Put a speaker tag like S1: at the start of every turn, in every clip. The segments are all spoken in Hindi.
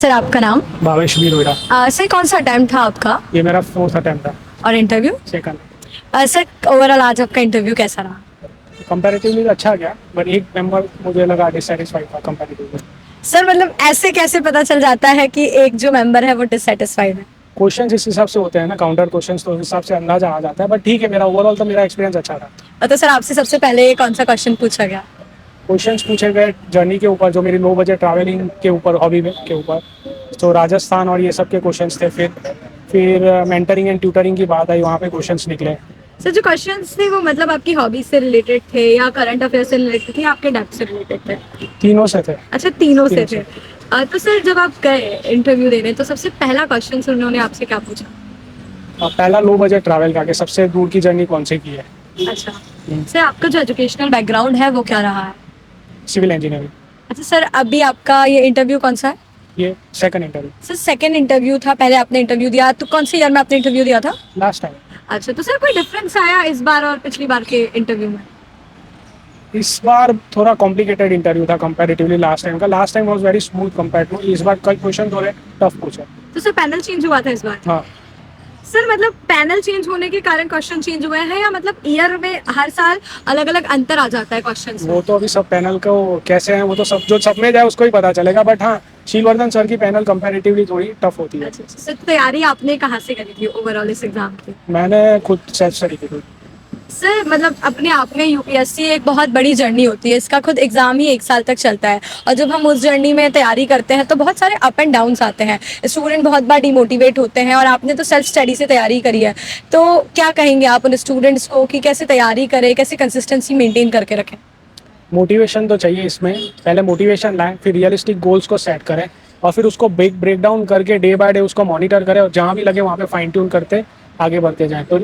S1: सर आपका नाम?
S2: भावेश भी रोहिड़ा।
S1: सर कौन सा अटेम्प्ट था आपका
S2: ये मेरा फोर्थ अटेम्प्ट था।
S1: और इंटरव्यू?
S2: सेकंड।
S1: सर ओवरऑल आज आपका इंटरव्यू कैसा रहा?
S2: कंपैरेटिवली अच्छा गया, बट एक मेंबर मुझे लगा डिससेटिस्फाइड था कंपैरेटिवली।
S1: सर मतलब ऐसे कैसे पता चल जाता है कि एक जो मेंबर है वो डिससेटिस्फाइड है?
S2: क्वेश्चंस इस हिसाब से होते हैं ना, काउंटर क्वेश्चंस, तो उस हिसाब से अंदाजा आ जाता है। बट ठीक है, मेरा ओवरऑल तो मेरा एक्सपीरियंस अच्छा था।
S1: तो सर आपसे सबसे पहले कौन सा क्वेश्चन पूछा गया?
S2: क्वेश्चंस पूछे गए जर्नी के ऊपर, जो मेरी 9 बजे ट्रैवलिंग के ऊपर, हॉबी में के ऊपर, तो राजस्थान और ये सब के क्वेश्चंस थे। फिर मेंटरिंग एंड ट्यूटरिंग की बात आई, वहाँ पे क्वेश्चंस निकले।
S1: सर जो क्वेश्चंस थे वो मतलब आपकी हॉबी से रिलेटेड थे या करंट अफेयर से रिलेटेड थे या आपके डेप्थ से रिलेटेड थे?
S2: तीनों से थे।
S1: अच्छा तीनों से
S2: तीनों
S1: थे। तो सर जब आप गए इंटरव्यू देने तो सबसे पहला क्वेश्चन उन्होंने आपसे क्या पूछा?
S2: पहला 9 बजे ट्रैवल करके सबसे दूर की जर्नी कौन सी की है।
S1: अच्छा सर आपका जो एजुकेशनल बैकग्राउंड है वो क्या रहा है?
S2: Civil engineering.
S1: अच्छा सर अभी आपका ये इंटरव्यू कौन सा है?
S2: ये second interview.
S1: Sir second interview था, पहले आपने इंटरव्यू दिया तो कौन से ईयर में आपने इंटरव्यू दिया था?
S2: Last time.
S1: अच्छा तो सर कोई डिफरेंस आया इस बार और पिछली बार के इंटरव्यू में?
S2: इस बार थोड़ा कॉम्प्लिकेटेड इंटरव्यू था कंपैरेटिवली लास्ट टाइम का। Last time was very smooth compare to, इस बार कई क्वेश्चन थोड़े टफ पूछे।
S1: तो सर पैनल चेंज हुआ था इस बार?
S2: हाँ।
S1: सर मतलब पैनल चेंज होने के कारण क्वेश्चन चेंज हुए हैं या मतलब ईयर में हर साल अलग अलग अंतर आ जाता है क्वेश्चंस में?
S2: वो तो अभी सब पैनल को कैसे हैं वो तो सब, जो सब में जाए उसको ही पता चलेगा। बट हाँ, शीलवर्धन सर की पैनल कंपैरेटिवली थोड़ी टफ होती है।
S1: अच्छा सर तैयारी आपने कहाँ से करी थी ओवरऑल इस एग्जाम की?
S2: मैंने खुद सेल्फ स्टडी की थी।
S1: सर मतलब अपने आप में यूपीएससी एक बहुत बड़ी जर्नी होती है, इसका खुद एग्जाम ही 1 साल तक चलता है और जब हम उस जर्नी में तैयारी करते हैं तो बहुत सारे अप एंड डाउन्स आते हैं, स्टूडेंट बहुत बार डिमोटिवेट होते हैं और आपने तो सेल्फ स्टडी से तैयारी करी है, तो क्या कहेंगे आप उन स्टूडेंट्स को कि कैसे तैयारी करें, कैसे कंसिस्टेंसी मेंटेन करके रखें?
S2: मोटिवेशन तो चाहिए इसमें। पहले मोटिवेशन लाएं, फिर रियलिस्टिक गोल्स को सेट करें और फिर उसको ब्रेक डाउन करके डे बाय डे उसको मॉनिटर करें और जहाँ भी लगे वहाँ पे फाइन ट्यून करते आगे बढ़ते जाएं। तो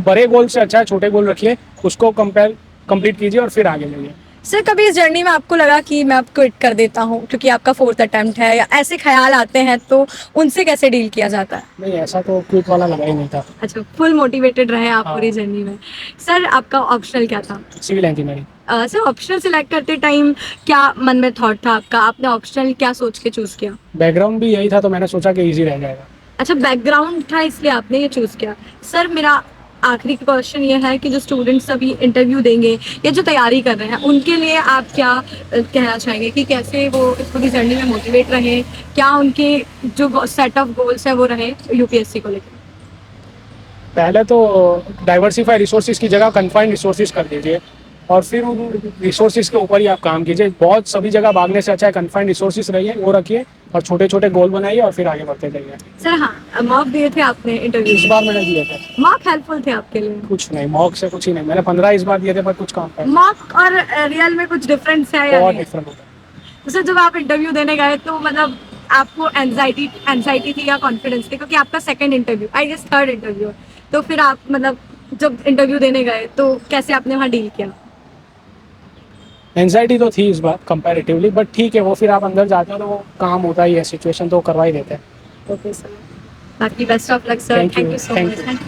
S2: बड़े गोल से अच्छा है छोटे गोल रखिए, उसको कंप्लीट कीजिए और फिर आगे जाइए।
S1: सर कभी इस जर्नी में आपको लगा कि मैं अब क्विट कर देता हूँ क्योंकि आपका फोर्थ अटेम्प्ट है, या ऐसे ख्याल आते हैं तो उनसे कैसे डील किया जाता है?
S2: नहीं, ऐसा तो क्विट वाला लगा ही नहीं था।
S1: अच्छा फुल मोटिवेटेड रहे आप
S2: हाँ।
S1: पूरी जर्नी में। सर आपका ऑप्शनल क्या था?
S2: Civil engineering.
S1: Sir optional select करते टाइम क्या मन में थॉट था आपका, आपने ऑप्शनल क्या सोच के चूज किया?
S2: बैकग्राउंड भी यही था तो मैंने सोचा कि इजी रह जाएगा।
S1: अच्छा बैकग्राउंड था इसलिए आपने ये चूज किया। सर मेरा आखिरी क्वेश्चन ये है कि जो स्टूडेंट्स अभी इंटरव्यू देंगे या जो तैयारी कर रहे हैं उनके लिए आप क्या कहना चाहेंगे कि कैसे वो इस पूरी जर्नी में मोटिवेट रहें, क्या उनके जो सेट ऑफ गोल्स है वो रहे यूपीएससी को लेकर?
S2: पहले तो डाइवर्सिफाई रिसोर्सेज की जगह कन्फाइंड रिसोर्सेज कर दीजिए और फिर उन रिसोर्सेज के ऊपर ही आप काम कीजिए। बहुत सभी जगह भागने से अच्छा है कन्फाइंड रिसोर्सेज रहिए, वो रखिए और छोटे छोटे गोल बनाइए और फिर आगे बढ़ते जाइए।
S1: सर हाँ मॉक दिए थे आपने इंटरव्यू?
S2: इस बार मैंने दिए थे।
S1: मॉक हेल्पफुल थे आपके लिए?
S2: कुछ नहीं, मॉक से कुछ ही नहीं। मैंने 15 इस बार दिए थे पर कुछ काम का
S1: मॉक और रियल में कुछ डिफरेंस है या
S2: बहुत
S1: नहीं?
S2: डिफरेंट होता है।
S1: तो सर जब आप इंटरव्यू देने गए तो मतलब आपको एंजाइटी थी या कॉन्फिडेंस थी, क्योंकि आपका second interview I guess third interview, तो फिर आप मतलब जब इंटरव्यू देने गए तो कैसे आपने वहाँ डील किया?
S2: एंजाइटी तो थी इस बार कंपैरेटिवली, बट ठीक है, वो फिर आप अंदर जाते हो तो वो काम होता ही है, सिचुएशन तो करवा ही देते हैं।
S1: ओके सर, बाकी best of luck sir,
S2: thank
S1: thank
S2: you.
S1: You so
S2: thank
S1: much.
S2: You.
S1: Thank you.